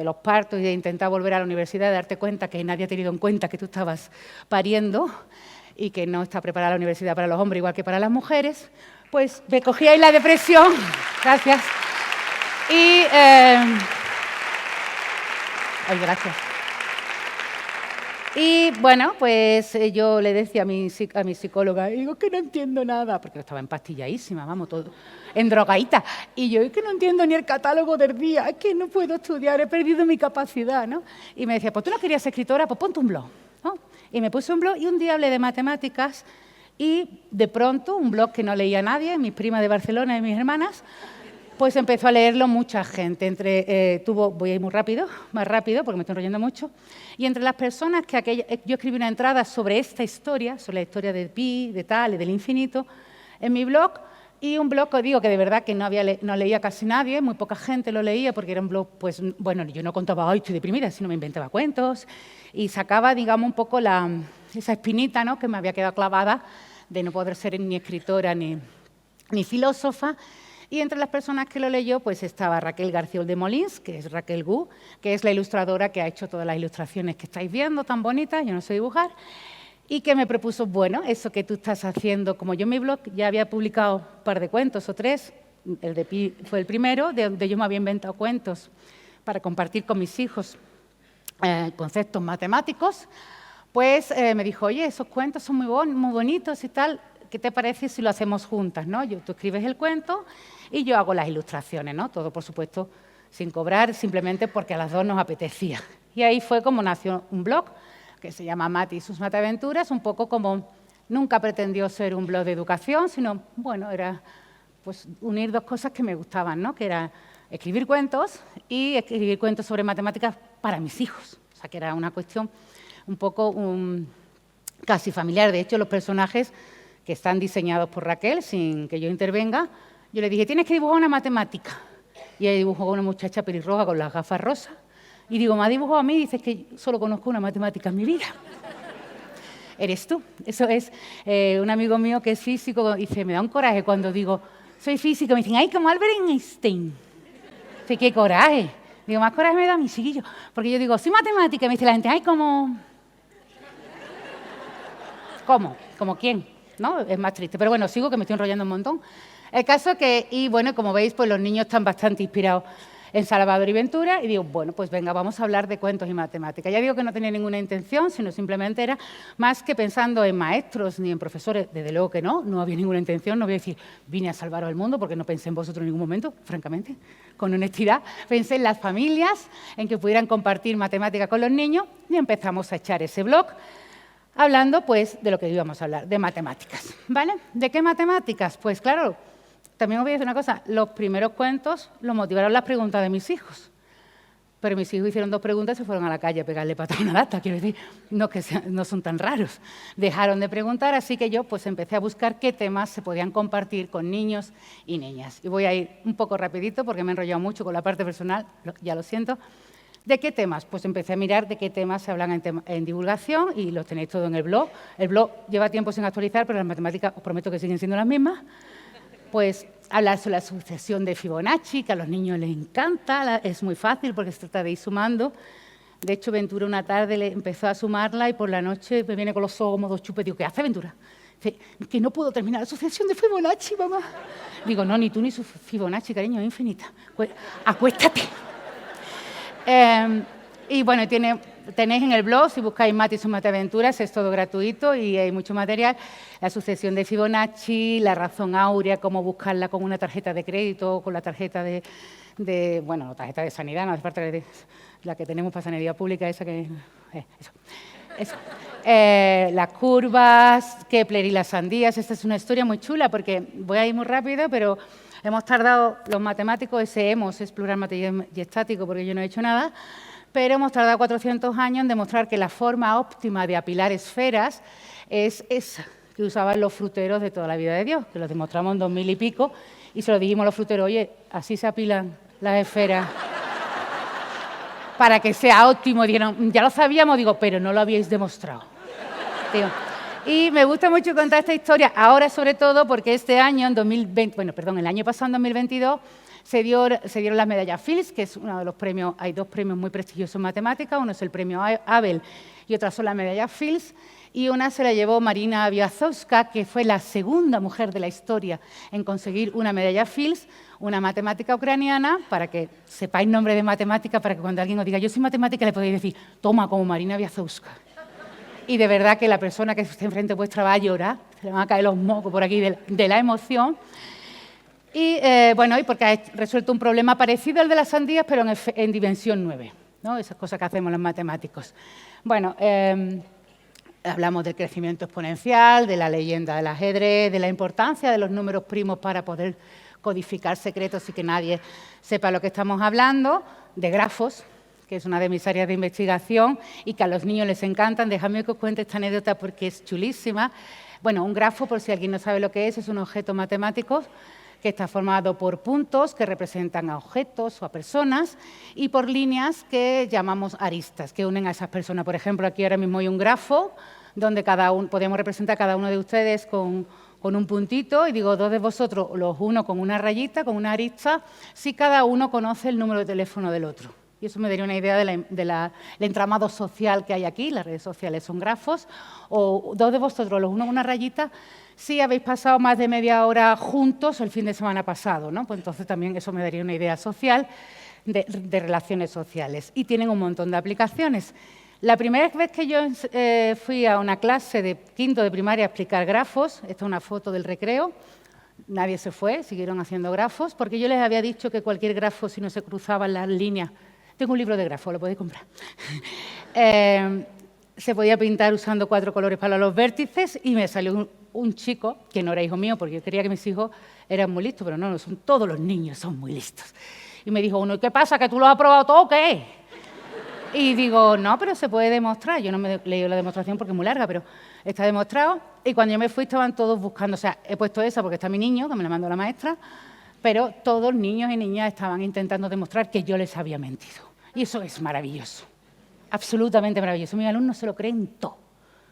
los partos y de intentar volver a la universidad, de darte cuenta que nadie ha tenido en cuenta que tú estabas pariendo y que no está preparada la universidad para los hombres igual que para las mujeres. Pues me cogí ahí la depresión, gracias, y... ay, gracias. Y bueno, pues yo le decía a mi psicóloga, digo que no entiendo nada, porque estaba empastilladísima, vamos, todo, endrogadita. Y yo, es que no entiendo ni el catálogo del día, es que no puedo estudiar, he perdido mi capacidad, ¿no? Y me decía, pues tú no querías ser escritora, pues ponte un blog, ¿no? Y me puse un blog y un día hablé de matemáticas. Y de pronto, un blog que no leía nadie, mis primas de Barcelona y mis hermanas, pues empezó a leerlo mucha gente. Voy a ir muy rápido, más rápido, porque me estoy enrollando mucho. Y entre las personas yo escribí una entrada sobre esta historia, sobre la historia de pi, de tal y del infinito, en mi blog. Y un blog, os digo, que de verdad que no leía casi nadie, muy poca gente lo leía, porque era un blog, pues, bueno, yo no contaba, ay, estoy deprimida, sino me inventaba cuentos. Y sacaba, digamos, un poco esa espinita, ¿no?, que me había quedado clavada de no poder ser ni escritora ni filósofa. Y entre las personas que lo leyó, pues estaba Raquel García de Molins, que es Raquel Gu, que es la ilustradora que ha hecho todas las ilustraciones que estáis viendo, tan bonitas, yo no sé dibujar, y que me propuso, bueno, eso que tú estás haciendo, como yo en mi blog ya había publicado un par de cuentos o 3, el de Pi fue el primero, de donde yo me había inventado cuentos para compartir con mis hijos conceptos matemáticos, pues me dijo, oye, esos cuentos son muy bonitos y tal, ¿qué te parece si lo hacemos juntas, ¿no? Tú escribes el cuento y yo hago las ilustraciones, ¿no? Todo, por supuesto, sin cobrar, simplemente porque a las dos nos apetecía. Y ahí fue como nació un blog que se llama Mati y sus Mateaventuras, un poco como nunca pretendió ser un blog de educación, sino, bueno, era pues unir dos cosas que me gustaban, ¿no? Que era escribir cuentos y escribir cuentos sobre matemáticas para mis hijos. O sea, que era una cuestión un poco casi familiar. De hecho, los personajes que están diseñados por Raquel, sin que yo intervenga, yo le dije, tienes que dibujar una matemática. Y ella dibujó a una muchacha pelirroja con las gafas rosas. Y digo, me ha dibujado a mí y dices que solo conozco una matemática en mi vida. Eres tú. Eso es un amigo mío que es físico, dice, me da un coraje cuando digo, soy físico. Me dicen, ay, como Albert Einstein. Dice, qué coraje. Digo, más coraje me da a mi chiquillo. Porque yo digo, soy matemática. Y me dice la gente, ay, ¿cómo? ¿Cómo quién? ¿No? Es más triste. Pero bueno, sigo que me estoy enrollando un montón. El caso es que, y bueno, como veis, pues los niños están bastante inspirados en Salvador y Ventura, y digo, bueno, pues venga, vamos a hablar de cuentos y matemáticas. Ya digo que no tenía ninguna intención, sino simplemente era más que pensando en maestros ni en profesores, desde luego que no había ninguna intención, no voy a decir, vine a salvaros el mundo, porque no pensé en vosotros en ningún momento, francamente, con honestidad. Pensé en las familias, en que pudieran compartir matemáticas con los niños, y empezamos a echar ese blog, hablando, pues, de lo que íbamos a hablar, de matemáticas, ¿vale? ¿De qué matemáticas? Pues, claro, también os voy a decir una cosa, los primeros cuentos los motivaron las preguntas de mis hijos, pero mis hijos hicieron 2 preguntas y se fueron a la calle a pegarle patada a una lata, quiero decir, no son tan raros. Dejaron de preguntar, así que yo pues empecé a buscar qué temas se podían compartir con niños y niñas. Y voy a ir un poco rapidito porque me he enrollado mucho con la parte personal, ya lo siento. ¿De qué temas? Pues empecé a mirar de qué temas se hablan en divulgación y los tenéis todo en el blog. El blog lleva tiempo sin actualizar, pero las matemáticas os prometo que siguen siendo las mismas. Pues hablar sobre la sucesión de Fibonacci, que a los niños les encanta, es muy fácil porque se trata de ir sumando. De hecho, Ventura una tarde le empezó a sumarla y por la noche me viene con los ojos como 2 chupes. Digo, ¿qué hace Ventura? Dice, que no puedo terminar la sucesión de Fibonacci, mamá. Digo, no, ni tú ni su Fibonacci, cariño, es infinita. Pues, acuéstate. Y bueno, tenéis en el blog, si buscáis Mati y sus Mateaventuras, es todo gratuito y hay mucho material. La sucesión de Fibonacci, la razón áurea, cómo buscarla con una tarjeta de crédito, con la tarjeta bueno, la tarjeta de sanidad, no hace falta de la que tenemos para sanidad pública, esa que... eso. Las curvas, Kepler y las sandías. Esta es una historia muy chula porque voy a ir muy rápido, pero hemos tardado, los matemáticos, ese hemos es plural majestático porque yo no he hecho nada, pero hemos tardado 400 años en demostrar que la forma óptima de apilar esferas es esa que usaban los fruteros de toda la vida de Dios, que lo demostramos en 2000 y pico, y se lo dijimos a los fruteros, oye, así se apilan las esferas para que sea óptimo. Dijeron, ya lo sabíamos, digo, pero no lo habíais demostrado. Digo, y me gusta mucho contar esta historia, ahora sobre todo porque este año, en 2020, bueno, perdón, el año pasado, en 2022, se dieron las medallas Fields, que es uno de los premios, hay dos premios muy prestigiosos en matemáticas, uno es el premio Abel y otra son las medallas Fields, y una se la llevó Marina Viazowska, que fue la segunda mujer de la historia en conseguir una medalla Fields, una matemática ucraniana, para que sepáis nombre de matemática, para que cuando alguien os diga, yo soy matemática, le podéis decir, toma, como Marina Viazowska. Y de verdad que la persona que esté enfrente vuestra va a llorar, se le van a caer los mocos por aquí de la emoción. Y bueno, y porque ha resuelto un problema parecido al de las sandías, pero en dimensión 9, ¿no? Esas cosas que hacemos los matemáticos. Bueno, hablamos del crecimiento exponencial, de la leyenda del ajedrez, de la importancia de los números primos para poder codificar secretos y que nadie sepa lo que estamos hablando, de grafos, que es una de mis áreas de investigación y que a los niños les encantan. Déjame que os cuente esta anécdota porque es chulísima. Bueno, un grafo, por si alguien no sabe lo que es un objeto matemático que está formado por puntos que representan a objetos o a personas y por líneas que llamamos aristas, que unen a esas personas. Por ejemplo, aquí ahora mismo hay un grafo donde podemos representar a cada uno de ustedes con un puntito y digo, dos de vosotros los uno con una rayita, con una arista, si cada uno conoce el número de teléfono del otro. Y eso me daría una idea del entramado social que hay aquí, las redes sociales son grafos, o dos de vosotros, los uno con una rayita, si habéis pasado más de media hora juntos el fin de semana pasado, ¿no? Pues entonces también eso me daría una idea social de relaciones sociales. Y tienen un montón de aplicaciones. La primera vez que yo fui a una clase de quinto de primaria a explicar grafos, esta es una foto del recreo, nadie se fue, siguieron haciendo grafos, porque yo les había dicho que cualquier grafo, si no se cruzaban las líneas, tengo un libro de grafos, lo podéis comprar, se podía pintar usando 4 colores para los vértices y me salió un chico, que no era hijo mío, porque yo creía que mis hijos eran muy listos, pero no, son todos los niños son muy listos. Y me dijo uno, ¿y qué pasa, que tú lo has probado todo o qué? Y digo, no, pero se puede demostrar. Yo no me he leído la demostración porque es muy larga, pero está demostrado. Y cuando yo me fui estaban todos buscando, o sea, he puesto esa porque está mi niño, que me la mandó la maestra, pero todos niños y niñas estaban intentando demostrar que yo les había mentido. Y eso es maravilloso, absolutamente maravilloso. Mis alumnos se lo creen todo.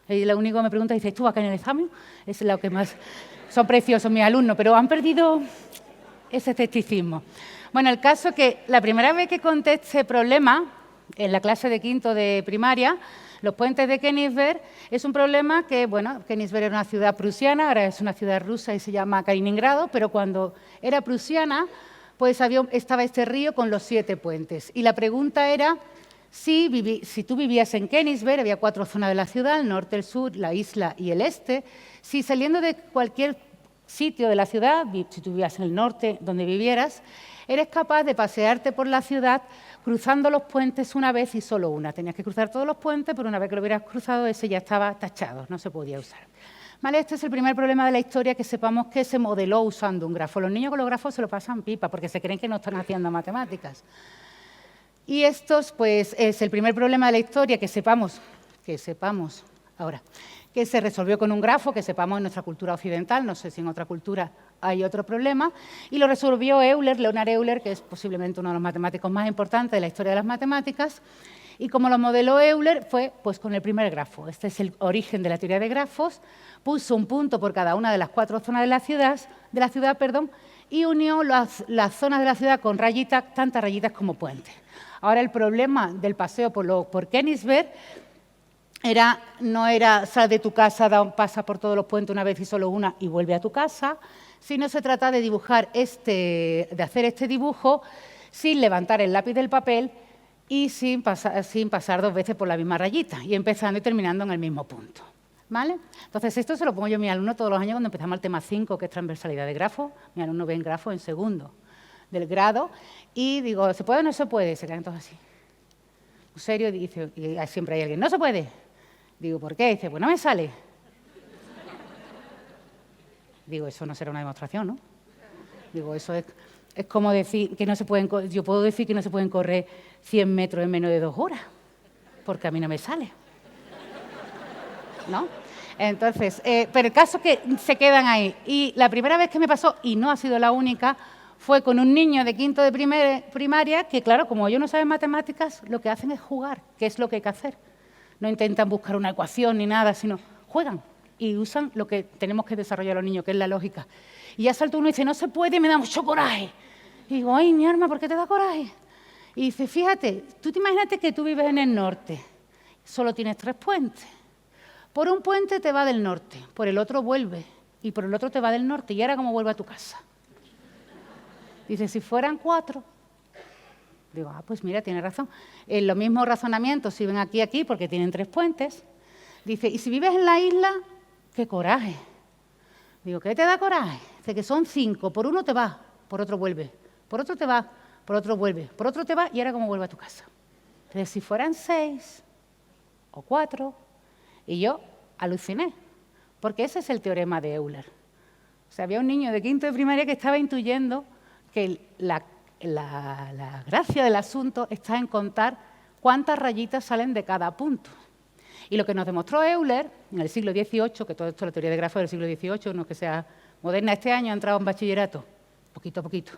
Y lo único que me pregunta es, ¿tú vas a caer en el examen? Es lo que más... Son preciosos mis alumnos, pero han perdido ese escepticismo. Bueno, el caso es que la primera vez que conté este problema, en la clase de quinto de primaria, los puentes de Königsberg, es un problema que, bueno, Königsberg era una ciudad prusiana, ahora es una ciudad rusa y se llama Kaliningrado, pero cuando era prusiana, pues estaba este río con los 7 puentes. Y la pregunta era, si tú vivías en Königsberg, había 4 zonas de la ciudad, el norte, el sur, la isla y el este, si saliendo de cualquier sitio de la ciudad, si tú vivías en el norte, donde vivieras, eres capaz de pasearte por la ciudad cruzando los puentes una vez y solo una. Tenías que cruzar todos los puentes, pero una vez que lo hubieras cruzado, ese ya estaba tachado, no se podía usar. ¿Vale? Este es el primer problema de la historia, que sepamos que se modeló usando un grafo. Los niños con los grafos se lo pasan pipa, porque se creen que no están haciendo matemáticas. Y estos, pues, es el primer problema de la historia, que sepamos ahora, que se resolvió con un grafo, que sepamos en nuestra cultura occidental, no sé si en otra cultura hay otro problema, y lo resolvió Euler, Leonhard Euler, que es posiblemente uno de los matemáticos más importantes de la historia de las matemáticas, y como lo modeló Euler fue pues, con el primer grafo. Este es el origen de la teoría de grafos, puso un punto por cada una de las 4 zonas de la ciudad, y unió las zonas de la ciudad con rayitas, tantas rayitas como puentes. Ahora el problema del paseo por Königsberg no era sal de tu casa, pasa por todos los puentes una vez y solo una y vuelve a tu casa, sino se trata de hacer este dibujo sin levantar el lápiz del papel y sin pasar 2 veces por la misma rayita y empezando y terminando en el mismo punto. ¿Vale? Entonces, esto se lo pongo yo a mi alumno todos los años cuando empezamos el tema 5, que es transversalidad de grafos. Mi alumno ve en grafos en segundo del grado y digo, ¿se puede o no se puede? Se quedan todos así. En serio, y siempre hay alguien, no se puede. Digo, ¿por qué? Dice, pues no me sale. Digo, eso no será una demostración, ¿no? Digo, eso es como decir que no se pueden... Yo puedo decir que no se pueden correr 100 metros en menos de 2 horas, porque a mí no me sale, ¿no? Entonces, pero el caso es que se quedan ahí. Y la primera vez que me pasó, y no ha sido la única, fue con un niño de quinto de primaria que, claro, como ellos no saben matemáticas, lo que hacen es jugar, que es lo que hay que hacer. No intentan buscar una ecuación ni nada, sino juegan y usan lo que tenemos que desarrollar los niños, que es la lógica. Y ya salta uno y dice, no se puede, y me da mucho coraje. Y digo, ay, mi arma, ¿por qué te da coraje? Y dice, fíjate, tú te imagínate que tú vives en el norte, solo tienes 3 puentes. Por un puente te va del norte, por el otro vuelve, y por el otro te va del norte, y ahora ¿cómo vuelve a tu casa? Dice, si fueran 4. Digo, pues mira, tiene razón. En los mismos razonamientos, si ven aquí, porque tienen 3 puentes. Dice, y si vives en la isla, qué coraje. Digo, ¿qué te da coraje? Dice que son 5, por uno te va, por otro vuelve, por otro te va, por otro vuelve, por otro te va, y ahora ¿cómo vuelve a tu casa? Dice, si fueran 6 o 4, y yo aluciné, porque ese es el teorema de Euler. O sea, había un niño de quinto de primaria que estaba intuyendo que la gracia del asunto está en contar cuántas rayitas salen de cada punto. Y lo que nos demostró Euler en el siglo XVIII, que todo esto, la teoría de grafos del siglo XVIII, no es que sea moderna, este año ha entrado en bachillerato, poquito a poquito.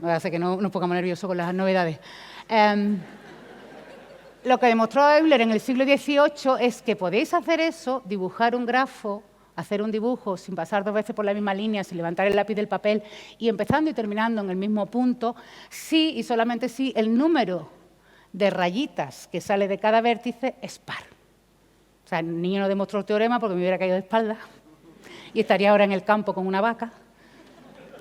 Hace que no nos pongamos nerviosos con las novedades. Lo que demostró Euler en el siglo XVIII es que podéis hacer eso, dibujar un grafo, hacer un dibujo sin pasar 2 veces por la misma línea, sin levantar el lápiz del papel y empezando y terminando en el mismo punto, si y solamente si el número de rayitas que sale de cada vértice es par. O sea, el niño no demostró el teorema porque me hubiera caído de espalda y estaría ahora en el campo con una vaca,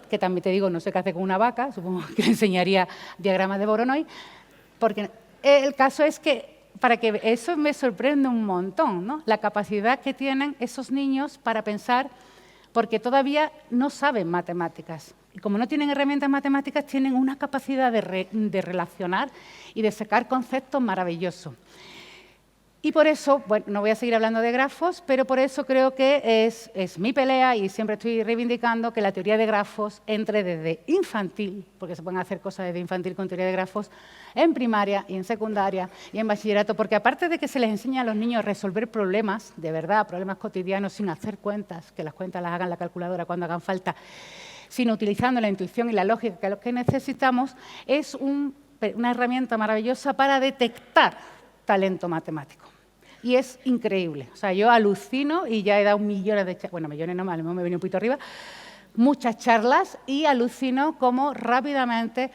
que también te digo, no sé qué hace con una vaca, supongo que le enseñaría diagramas de Voronoi, porque el caso es que para que eso me sorprende un montón, ¿no? La capacidad que tienen esos niños para pensar, porque todavía no saben matemáticas. Y como no tienen herramientas matemáticas, tienen una capacidad de relacionar y de sacar conceptos maravillosos. Y por eso, bueno, no voy a seguir hablando de grafos, pero por eso creo que es mi pelea y siempre estoy reivindicando que la teoría de grafos entre desde infantil, porque se pueden hacer cosas desde infantil con teoría de grafos, en primaria y en secundaria y en bachillerato, porque aparte de que se les enseña a los niños a resolver problemas, de verdad, problemas cotidianos sin hacer cuentas, que las cuentas las hagan la calculadora cuando hagan falta, sino utilizando la intuición y la lógica, que es lo que necesitamos, es una herramienta maravillosa para detectar talento matemático. Y es increíble. O sea, yo alucino y ya he dado millones de charlas, bueno, millones no, a lo mejor me he venido un poquito arriba, muchas charlas y alucino cómo rápidamente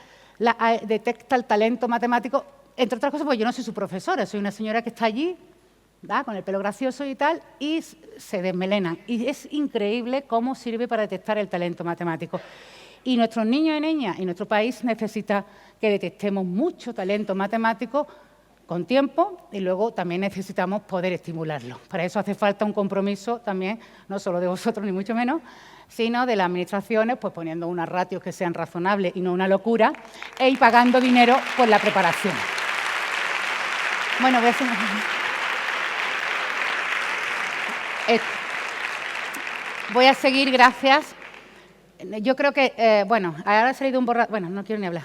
detecta el talento matemático, entre otras cosas porque yo no soy su profesora, soy una señora que está allí, ¿da?, con el pelo gracioso y tal, y se desmelenan. Y es increíble cómo sirve para detectar el talento matemático. Y nuestros niños y niñas y nuestro país necesita que detectemos mucho talento matemático con tiempo y luego también necesitamos poder estimularlo. Para eso hace falta un compromiso también, no solo de vosotros ni mucho menos, sino de las administraciones, pues poniendo unas ratios que sean razonables y no una locura, e ir pagando dinero por la preparación. Bueno, voy a seguir, gracias. Yo creo que, bueno, ahora ha salido un borrador, bueno, no quiero ni hablar.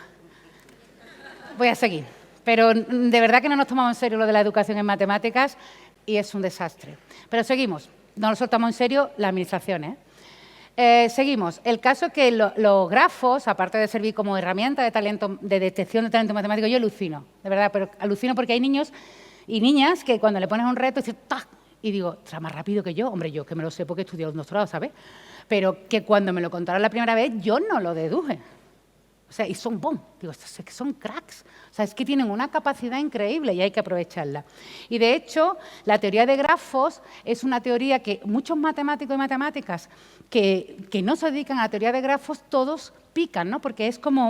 Voy a seguir. Pero de verdad que no nos tomamos en serio lo de la educación en matemáticas y es un desastre. Pero seguimos, no nos tomamos en serio las administraciones. Seguimos. El caso es que los grafos, aparte de servir como herramienta de detección de talento matemático, yo alucino, de verdad, pero alucino porque hay niños y niñas que cuando le pones un reto dicen ¡tac! Y digo, ¿será más rápido que yo? Hombre, yo que me lo sé porque he estudiado un doctorado, ¿sabes? Pero que cuando me lo contaron la primera vez yo no lo deduje. O sea, y son ¡bom! Digo, es que son cracks. O sea, es que tienen una capacidad increíble y hay que aprovecharla. Y de hecho, la teoría de grafos es una teoría que muchos matemáticos y matemáticas que no se dedican a la teoría de grafos, todos pican, ¿no? Porque es como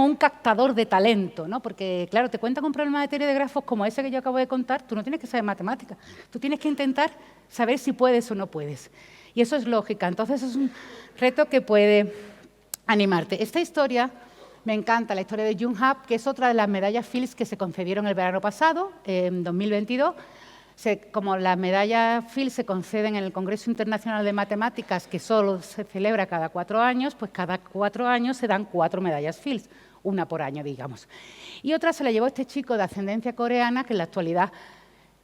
un captador de talento, ¿no? Porque, claro, te cuentan un problema de teoría de grafos como ese que yo acabo de contar, tú no tienes que saber matemáticas, tú tienes que intentar saber si puedes o no puedes. Y eso es lógica. Entonces, es un reto que puede animarte. Esta historia me encanta, la historia de Jung Hap, que es otra de las medallas Fields que se concedieron el verano pasado, en 2022, Como las medallas Fields se conceden en el Congreso Internacional de Matemáticas, que solo se celebra cada 4 años, pues cada 4 años se dan 4 medallas Fields, una por año, digamos. Y otra se la llevó este chico de ascendencia coreana, que en la actualidad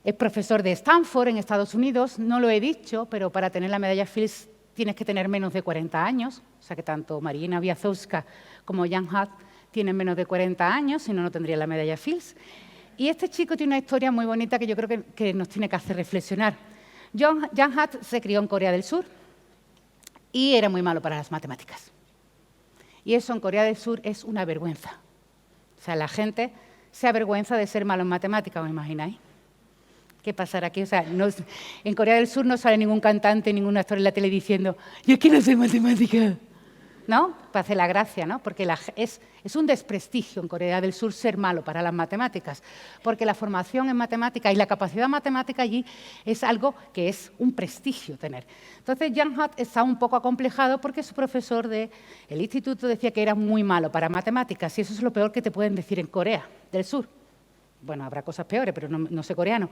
es profesor de Stanford, en Estados Unidos. No lo he dicho, pero para tener la medalla Fields tienes que tener menos de 40 años, o sea que tanto Marina Biazowska como Jan Hart tienen menos de 40 años, si no, no tendrían la medalla Fields. Y este chico tiene una historia muy bonita que yo creo que nos tiene que hacer reflexionar. Jan Hart se crió en Corea del Sur y era muy malo para las matemáticas. Y eso en Corea del Sur es una vergüenza. O sea, la gente se avergüenza de ser malo en matemáticas, ¿os imagináis? ¿Qué pasará aquí? O sea, en Corea del Sur no sale ningún cantante, ningún actor en la tele diciendo «yo es que no sé matemáticas», ¿no? Para hacer la gracia, ¿no? Porque es un desprestigio en Corea del Sur ser malo para las matemáticas, porque la formación en matemáticas y la capacidad matemática allí es algo que es un prestigio tener. Entonces, Jan Hart está un poco acomplejado porque su profesor del instituto decía que era muy malo para matemáticas, y eso es lo peor que te pueden decir en Corea del Sur. Bueno, habrá cosas peores, pero no sé coreano.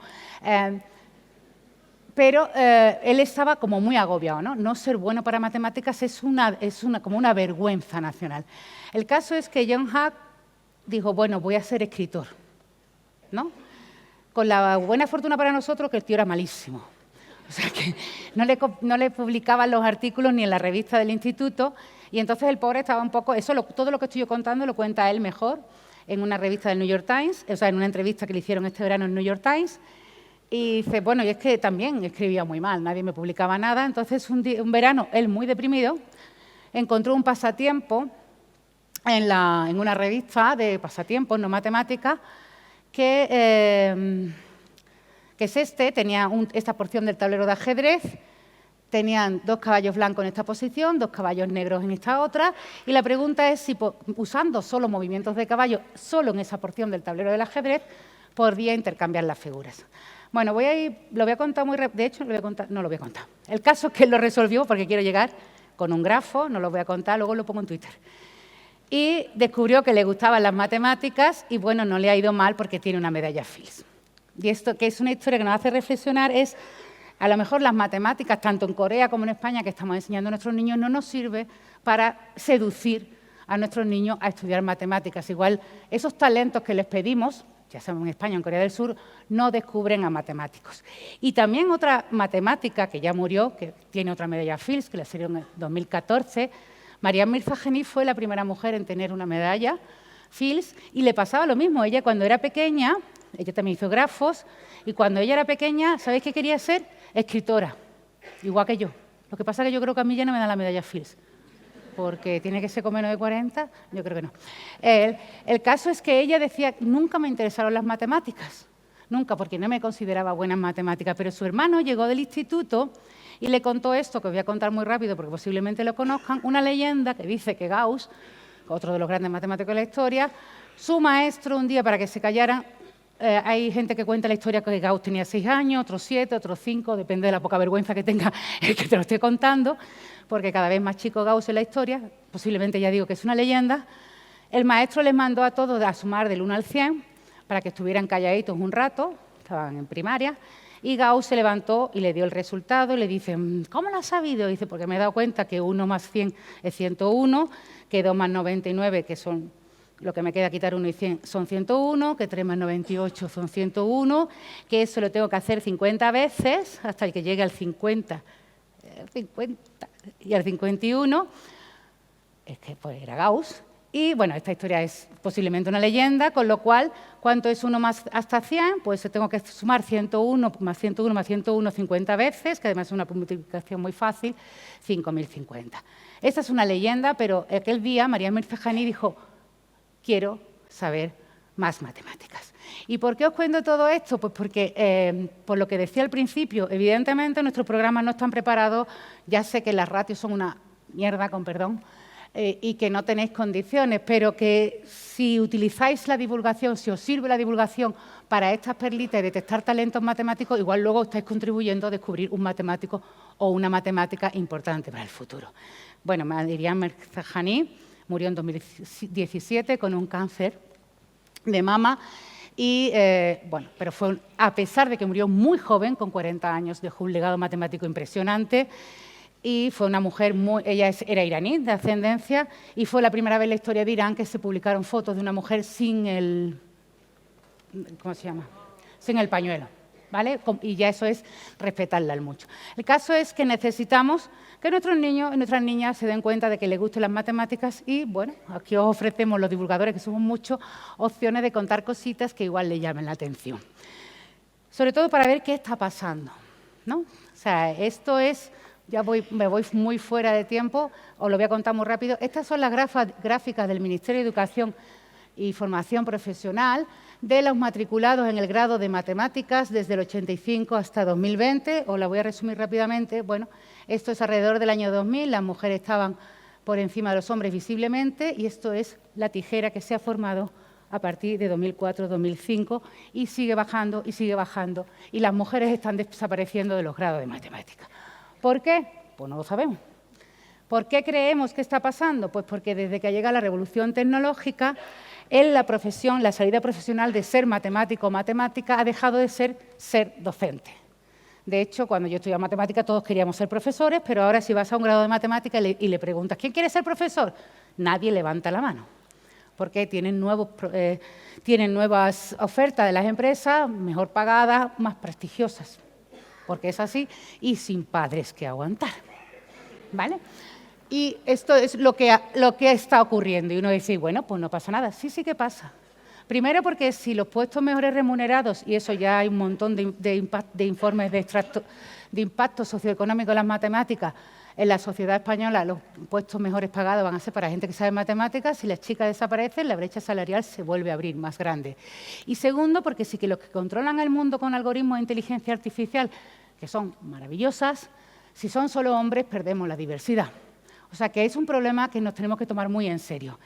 Pero él estaba como muy agobiado, ¿no? No ser bueno para matemáticas es como una vergüenza nacional. El caso es que Jan Hart dijo, bueno, voy a ser escritor, ¿no? Con la buena fortuna para nosotros que el tío era malísimo. O sea, que no le publicaban los artículos ni en la revista del instituto, y entonces el pobre estaba un poco... todo lo que estoy yo contando lo cuenta él mejor en una revista del New York Times, o sea, en una entrevista que le hicieron este verano en New York Times. Y dice, bueno, y es que también escribía muy mal, nadie me publicaba nada. Entonces, un verano, él muy deprimido, encontró un pasatiempo en una revista de pasatiempos, no matemáticas, que es tenía esta porción del tablero de ajedrez, tenían 2 caballos blancos en esta posición, 2 caballos negros en esta otra, y la pregunta es si usando solo movimientos de caballo, solo en esa porción del tablero del ajedrez, podía intercambiar las figuras. Bueno, lo voy a contar muy rápido. De hecho, no lo voy a contar. El caso es que él lo resolvió porque quiero llegar con un grafo, no lo voy a contar, luego lo pongo en Twitter. Y descubrió que le gustaban las matemáticas y, bueno, no le ha ido mal porque tiene una medalla Fields. Y esto, que es una historia que nos hace reflexionar, es a lo mejor las matemáticas, tanto en Corea como en España, que estamos enseñando a nuestros niños, no nos sirve para seducir a nuestros niños a estudiar matemáticas. Igual, esos talentos que les pedimos, ya sabemos en España, en Corea del Sur, no descubren a matemáticos. Y también otra matemática que ya murió, que tiene otra medalla Fields, que la hicieron en 2014, Marianne Mirzaghani fue la primera mujer en tener una medalla Fields, y le pasaba lo mismo. Ella cuando era pequeña, ella también hizo grafos, y cuando ella era pequeña, ¿sabéis qué quería ser? Escritora, igual que yo. Lo que pasa es que yo creo que a mí ya no me dan la medalla Fields, porque tiene que ser con menos de 40, yo creo que no. El caso es que ella decía, nunca me interesaron las matemáticas, nunca, porque no me consideraba buena en matemáticas, pero su hermano llegó del instituto y le contó esto, que os voy a contar muy rápido porque posiblemente lo conozcan, una leyenda que dice que Gauss, otro de los grandes matemáticos de la historia, su maestro un día, para que se callaran, hay gente que cuenta la historia que Gauss tenía 6 años, otros 7, otros 5, depende de la poca vergüenza que tenga el que te lo esté contando, porque cada vez más chico Gauss en la historia, posiblemente ya digo que es una leyenda. El maestro les mandó a todos a sumar del 1 al 100 para que estuvieran calladitos un rato, estaban en primaria, y Gauss se levantó y le dio el resultado y le dice, ¿cómo lo has sabido? Y dice, porque me he dado cuenta que 1 más 100 es 101, que 2 más 99, que son lo que me queda quitar 1 y 100, son 101, que 3 más 98 son 101, que eso lo tengo que hacer 50 veces hasta que llegue al 50 y al 51, es que pues, era Gauss. Y bueno, esta historia es posiblemente una leyenda, con lo cual, ¿cuánto es 1 más hasta 100? Pues tengo que sumar 101 más 101 más 101 50 veces, que además es una multiplicación muy fácil, 5050. Esta es una leyenda, pero aquel día Marianne Mirzaghani dijo, quiero saber más matemáticas. ¿Y por qué os cuento todo esto? Pues porque, por lo que decía al principio, evidentemente nuestros programas no están preparados, ya sé que las ratios son una mierda, con perdón, y que no tenéis condiciones, pero que si utilizáis la divulgación, si os sirve la divulgación para estas perlitas y detectar talentos matemáticos, igual luego estáis contribuyendo a descubrir un matemático o una matemática importante para el futuro. Bueno, Marianne Mirzaghani murió en 2017 con un cáncer de mama Y, bueno, pero fue, a pesar de que murió muy joven, con 40 años, dejó un legado matemático impresionante. Y fue una mujer, ella era iraní, de ascendencia, y fue la primera vez en la historia de Irán que se publicaron fotos de una mujer sin el, ¿cómo se llama?, sin el pañuelo, ¿vale? Y ya eso es respetarla mucho. El caso es que necesitamos que nuestros niños y nuestras niñas se den cuenta de que les gusten las matemáticas y, bueno, aquí os ofrecemos los divulgadores, que somos muchos, opciones de contar cositas que igual les llamen la atención. Sobre todo para ver qué está pasando, ¿no? O sea, esto es... Ya me voy muy fuera de tiempo, os lo voy a contar muy rápido. Estas son las gráficas del Ministerio de Educación y Formación Profesional de los matriculados en el grado de Matemáticas desde el 85 hasta 2020. Os la voy a resumir rápidamente. Bueno, esto es alrededor del año 2000, las mujeres estaban por encima de los hombres visiblemente y esto es la tijera que se ha formado a partir de 2004-2005 y sigue bajando y las mujeres están desapareciendo de los grados de Matemáticas. ¿Por qué? Pues no lo sabemos. ¿Por qué creemos que está pasando? Pues porque desde que llega la revolución tecnológica, en la profesión, la salida profesional de ser matemático o matemática ha dejado de ser docente. De hecho, cuando yo estudiaba matemática todos queríamos ser profesores, pero ahora si vas a un grado de matemática y le preguntas ¿quién quiere ser profesor? Nadie levanta la mano, porque tienen nuevas ofertas de las empresas, mejor pagadas, más prestigiosas. Porque es así, y sin padres que aguantar, ¿vale? Y esto es lo que está ocurriendo. Y uno dice, bueno, pues no pasa nada. Sí, sí que pasa. Primero porque si los puestos mejores remunerados, y eso ya hay un montón de informes de impacto socioeconómico en las matemáticas, en la sociedad española los puestos mejores pagados van a ser para gente que sabe matemáticas. Si las chicas desaparecen, la brecha salarial se vuelve a abrir más grande. Y segundo, porque sí que los que controlan el mundo con algoritmos de inteligencia artificial, que son maravillosas, si son solo hombres, perdemos la diversidad. O sea, que es un problema que nos tenemos que tomar muy en serio.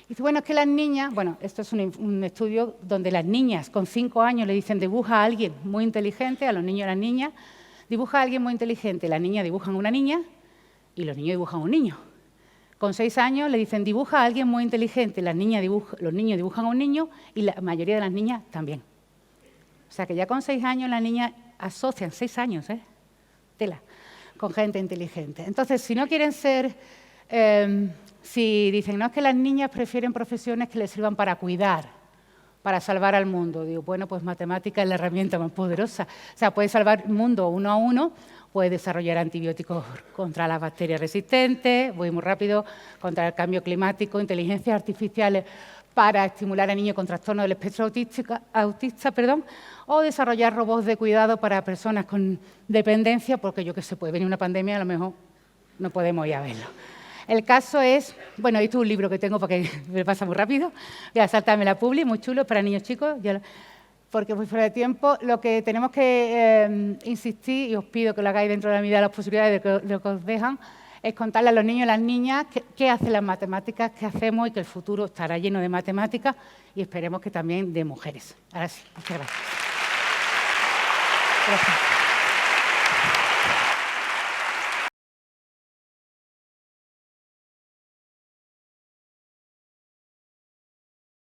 Y bueno, es que las niñas, bueno, esto es un estudio donde las niñas con 5 años le dicen dibuja a alguien muy inteligente, a los niños y a las niñas, dibuja a alguien muy inteligente, las niñas dibujan a una niña y los niños dibujan a un niño. Con 6 años le dicen dibuja a alguien muy inteligente, los niños dibujan a un niño y la mayoría de las niñas también. O sea, que ya con 6 años las niñas asocian, 6 años, tela, con gente inteligente. Entonces, si no quieren ser, si dicen, no, es que las niñas prefieren profesiones que les sirvan para cuidar, para salvar al mundo. Digo, bueno, pues matemática es la herramienta más poderosa. O sea, puede salvar el mundo uno a uno, puede desarrollar antibióticos contra las bacterias resistentes, voy muy rápido, contra el cambio climático, inteligencias artificiales para estimular a niños con trastorno del espectro autista, o desarrollar robots de cuidado para personas con dependencia, porque yo que sé, puede venir una pandemia, a lo mejor no podemos ir a verlo. El caso es, bueno, esto es un libro que tengo porque me pasa muy rápido, voy a saltarme la publi, muy chulo, para niños chicos, porque voy fuera de tiempo. Lo que tenemos que insistir, y os pido que lo hagáis dentro de la medida de las posibilidades de lo que os dejan, es contarle a los niños y a las niñas qué hacen las matemáticas, qué hacemos y que el futuro estará lleno de matemáticas y esperemos que también de mujeres. Ahora sí, muchas gracias. Gracias.